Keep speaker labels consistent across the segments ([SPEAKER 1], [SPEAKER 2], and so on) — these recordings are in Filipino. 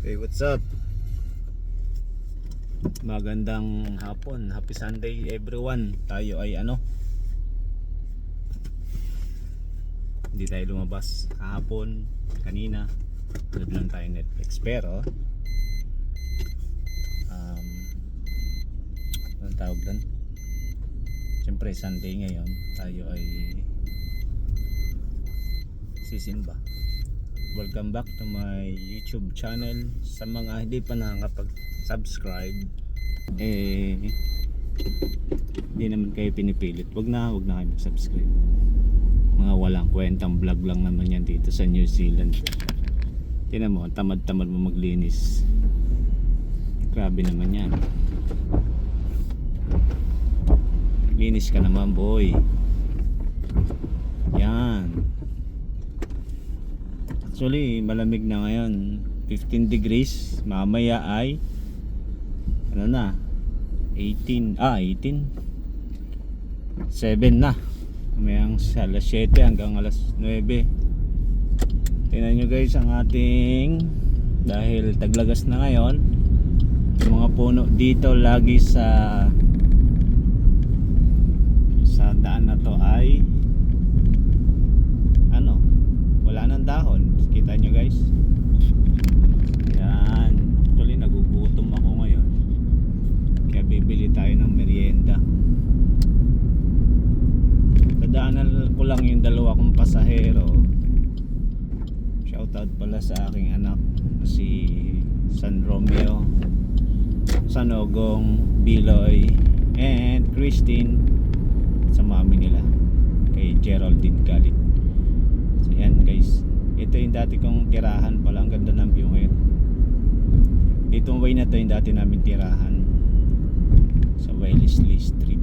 [SPEAKER 1] Hey, what's up? Magandang hapon. Happy Sunday everyone. Tayo ay hindi tayo lumabas kahapon, kanina. Tulad lang tayo Netflix. Pero anong tawag doon? Siyempre Sunday ngayon. Tayo ay sisimba. Welcome back to my YouTube channel. Sa mga hindi pa nakakapag-subscribe, hindi naman kayo pinipilit. Huwag na kayo mag-subscribe. Mga walang kwentang vlog lang naman yan dito sa New Zealand. Tingnan mo, tamad-tamad mo maglinis. Grabe naman yan. Linis ka naman, boy. Yan. Actually, malamig na ngayon. 15 degrees. Mamaya ay 18. 7 na. Mamayang alas 7 hanggang alas 9. Tingnan nyo guys ang ating, dahil taglagas na ngayon, yung mga puno dito lagi sa daan na to ay wala nang dahon. Kita nyo guys, yan. Actually nagugutom ako ngayon, kaya bibili tayo ng merienda. Dadaanan ko lang yung dalawa kong pasahero. Shoutout pala sa aking anak si San Romeo, San Ogong, Biloy, and Christine, sa mami nila kay Geraldine Galit. So yan guys, ito yung dati kong tirahan pala. Ang ganda ng view ngayon. Itong way na to yung dati namin tirahan sa Wellesley Street.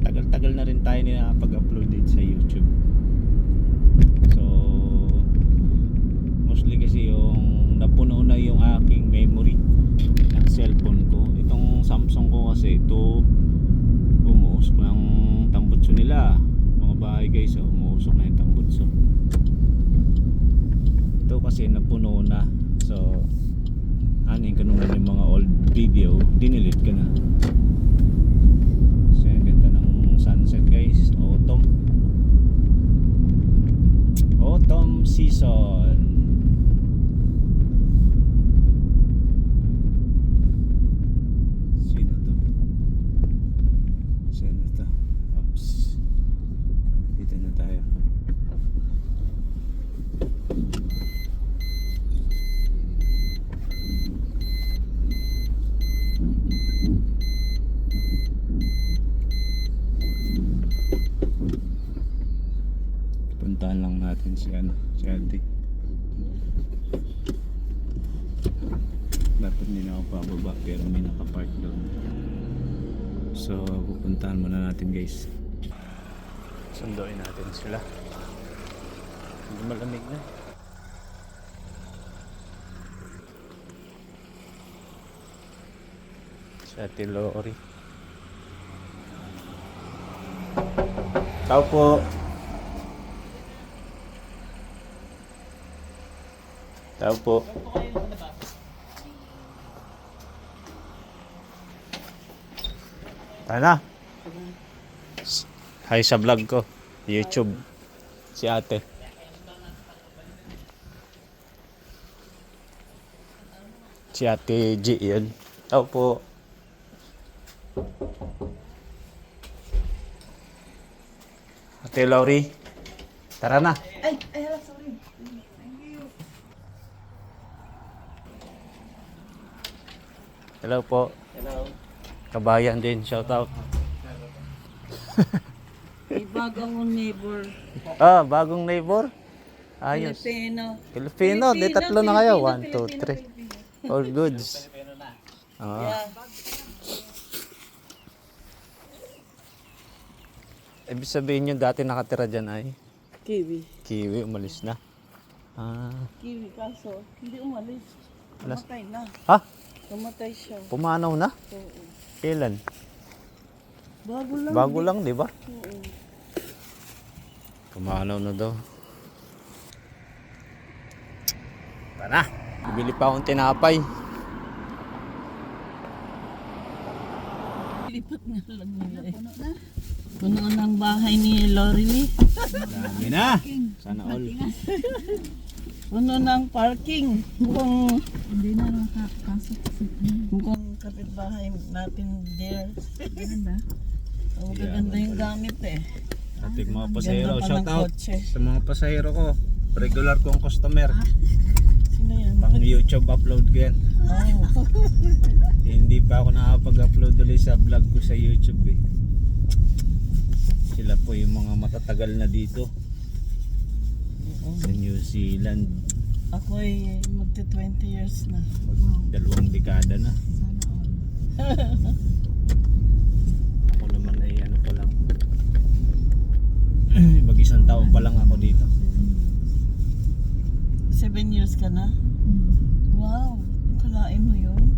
[SPEAKER 1] Tagal-tagal na rin tayo nakapag-upload dito sa YouTube. So mostly kasi yung napuno na yung aking memory ng cellphone ko. Itong Samsung ko kasi ito, umuusok ng tambutso nila. Mga bahay guys, umuusok na yung tambutso. Ito kasi napuno na. So anin ka naman yung mga old video, dinelete ka na. So yan, ganda ng sunset guys. Autumn season. Sino to? Oops, dito na tayo. Puntahan lang natin si Ate. Dapat hindi na ako pababa pero may nakapark doon. So pupuntahan muna natin guys. Sunduin natin sila. Hindi malamig na. Si Ate Lori. Tao po. Tao po. Tayo na. Hi sa vlog ko, YouTube. Si Ate. Si Ate G yun. Tao po. Ate Lori. Tara na.
[SPEAKER 2] Ay, sorry. Thank you.
[SPEAKER 1] Hello po.
[SPEAKER 2] Hello.
[SPEAKER 1] Kabayan din, shout out.
[SPEAKER 2] May bagong neighbor.
[SPEAKER 1] Bagong neighbor. Ayos. Filipino. Di tatlo na kayo. 1, 2, 3. All goods.
[SPEAKER 2] Yeah.
[SPEAKER 1] Ibig sabihin yung dati nakatira dyan ay
[SPEAKER 2] Kiwi,
[SPEAKER 1] umalis na.
[SPEAKER 2] Kiwi kaso hindi umalis. Kamatay na.
[SPEAKER 1] Ha?
[SPEAKER 2] Kamatay siya.
[SPEAKER 1] Pumanaw na?
[SPEAKER 2] Oo.
[SPEAKER 1] Kailan?
[SPEAKER 2] Bago lang.
[SPEAKER 1] Di ba?
[SPEAKER 2] Oo.
[SPEAKER 1] Pumanaw na daw. Tara. Bibili pa akong tinapay.
[SPEAKER 2] Lipat nga lang nila eh. Puno ng bahay ni Lorely.
[SPEAKER 1] Dami na. Sana all.
[SPEAKER 2] Puno ng parking. Mukhang
[SPEAKER 3] Hindi na nakapasok kasi
[SPEAKER 2] mukhang kapitbahay natin there.
[SPEAKER 3] ganda.
[SPEAKER 2] Ang gaganda yung gamit eh.
[SPEAKER 1] Ating mga
[SPEAKER 2] Ganda
[SPEAKER 1] pasahero.
[SPEAKER 2] pa
[SPEAKER 1] Shout
[SPEAKER 2] ng
[SPEAKER 1] out
[SPEAKER 2] kotse.
[SPEAKER 1] sa mga pasahero ko. Regular kong customer.
[SPEAKER 2] Sino yan?
[SPEAKER 1] Pang YouTube upload ko yan.
[SPEAKER 2] Oh.
[SPEAKER 1] Hindi pa ako nakapag-upload ulit sa vlog ko sa YouTube eh. Sila po yung mga matatagal na dito sa New Zealand.
[SPEAKER 2] Ako ay magti 20 years na.
[SPEAKER 1] Dalawang dekada na.
[SPEAKER 3] Sana all.
[SPEAKER 1] Ako naman ay ano pa lang. Mag-isang taon pa lang ako dito.
[SPEAKER 2] 7 years ka na? Wow, kalain mo yun?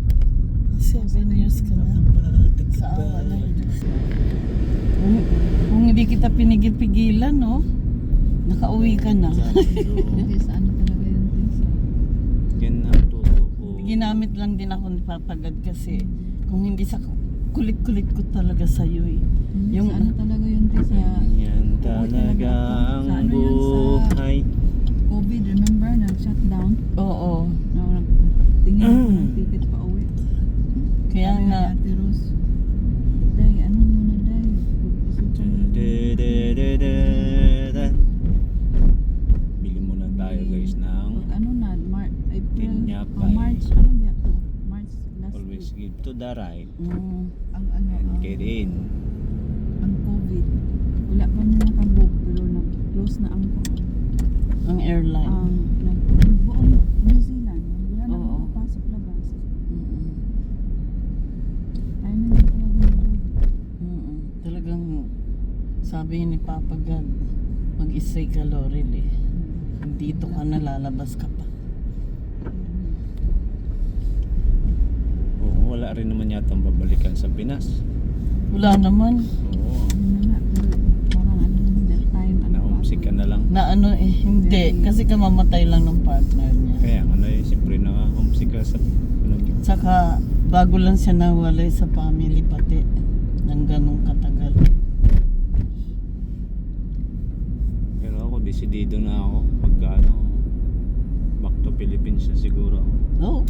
[SPEAKER 2] 7 years ka na? Saan ka na? Kung hindi kita pinigil-pigilan, no? Nakauwi ka na.
[SPEAKER 3] Hindi sa ano talaga yun din sa
[SPEAKER 1] Yan ang tuto ko.
[SPEAKER 2] Ginamit lang din ako ni Papagad kasi kung hindi sa kulit-kulit ko talaga sa'yo eh.
[SPEAKER 3] yung sa ano talaga yun din sa
[SPEAKER 1] Yan talaga ang buhay.
[SPEAKER 3] COVID, remember? Nag-shutdown.
[SPEAKER 2] Oo.
[SPEAKER 3] Na nagtingin ako ng ticket pa uwi.
[SPEAKER 2] Kaya
[SPEAKER 3] Sabi
[SPEAKER 2] nga,
[SPEAKER 3] ni Ate Rose, Day, ano muna Day? Isip
[SPEAKER 1] Bili muna tayo guys ng
[SPEAKER 3] ano na, April,
[SPEAKER 1] Tinyapay.
[SPEAKER 3] March, ano ba to? March last
[SPEAKER 1] always
[SPEAKER 3] week.
[SPEAKER 1] give to the right
[SPEAKER 3] Ang ano,
[SPEAKER 1] and get in.
[SPEAKER 3] ang COVID. Wala pa mo nakabook pero nag-close na ang
[SPEAKER 2] ang airline.
[SPEAKER 3] buong New Zealand. Wala na
[SPEAKER 2] Oo.
[SPEAKER 3] makapasok labas.
[SPEAKER 2] Mm-mm.
[SPEAKER 3] Tayo na din talaga nag-book.
[SPEAKER 2] Mm-mm. Talagang sabi ni Papa God, mag-isay ka Laurel eh. Dito ka na, lalabas ka pa.
[SPEAKER 1] Oo, wala rin naman yata ang babalikan sa Pinas.
[SPEAKER 2] Wala naman.
[SPEAKER 1] Oo,
[SPEAKER 3] Ano na nga, pero parang ano na that time. Ano
[SPEAKER 1] na-homesick ka na lang.
[SPEAKER 2] Na ano eh, hindi. Kasi kamamatay lang ng partner niya.
[SPEAKER 1] Kaya ano eh, siyempre na-homesick ka sa ano,
[SPEAKER 2] Tsaka bago lang siya nawalay sa family pati ng ganong katagal.
[SPEAKER 1] pero ako desidido na ako pagka ano, back to Philippines na siguro ako.
[SPEAKER 2] Oo.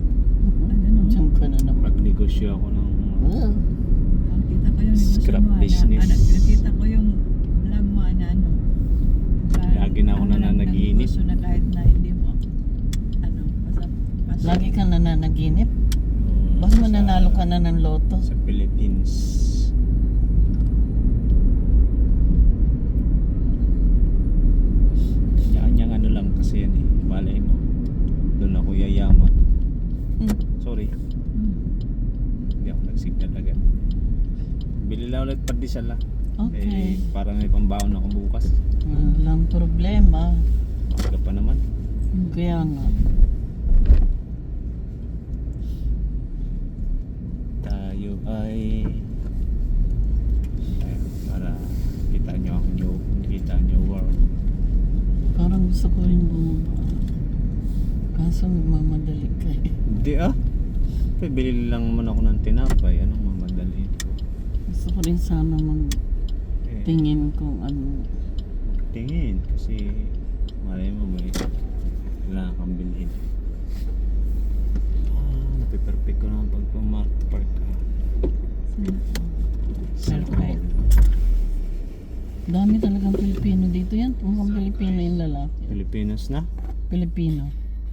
[SPEAKER 3] Ano?
[SPEAKER 2] Diyan ka na naman.
[SPEAKER 1] Magnegosyo ako ng
[SPEAKER 2] Oh.
[SPEAKER 3] Nakita ko yung negosyo
[SPEAKER 1] Scrap
[SPEAKER 3] mo,
[SPEAKER 1] business.
[SPEAKER 3] nakita ko yung vlog mo na ano.
[SPEAKER 1] Lagi na ako nananaginip.
[SPEAKER 3] Negosyo na kahit na hindi mo ano, basta
[SPEAKER 2] Lagi ka nananaginip.
[SPEAKER 1] Oo,
[SPEAKER 2] Baka
[SPEAKER 1] sa-
[SPEAKER 2] mananalo ka na ng loto.
[SPEAKER 1] sa Philippines. Kanyang ano lang kasi yan eh. Balay mo. Doon ako yayaman. Sorry. Hindi ako nag-signal agad. Bili lang ulit pandesal lah.
[SPEAKER 2] Okay.
[SPEAKER 1] Para may pambaon ako bukas.
[SPEAKER 2] Walang problema.
[SPEAKER 1] Maaga pa naman.
[SPEAKER 2] Kaya nga.
[SPEAKER 1] Tayo ay para kita nyo ang new, kita nyo world.
[SPEAKER 2] Parang gusto ko rin bumaba. Kaso nagmamadali ka eh.
[SPEAKER 1] Hindi ah. Bili lang naman ako ng tinapay. Anong mamadali?
[SPEAKER 2] Gusto ko rin sana magtingin kung ano.
[SPEAKER 1] Tingin kasi malay mo may kailangan kang bilhin. Napiperfect ko naman pag park ka. Cellphone.
[SPEAKER 2] Dami talagang Pilipino dito yan. Mukhang Pilipino yung lalaki.
[SPEAKER 1] Pilipinas na?
[SPEAKER 2] Pilipino.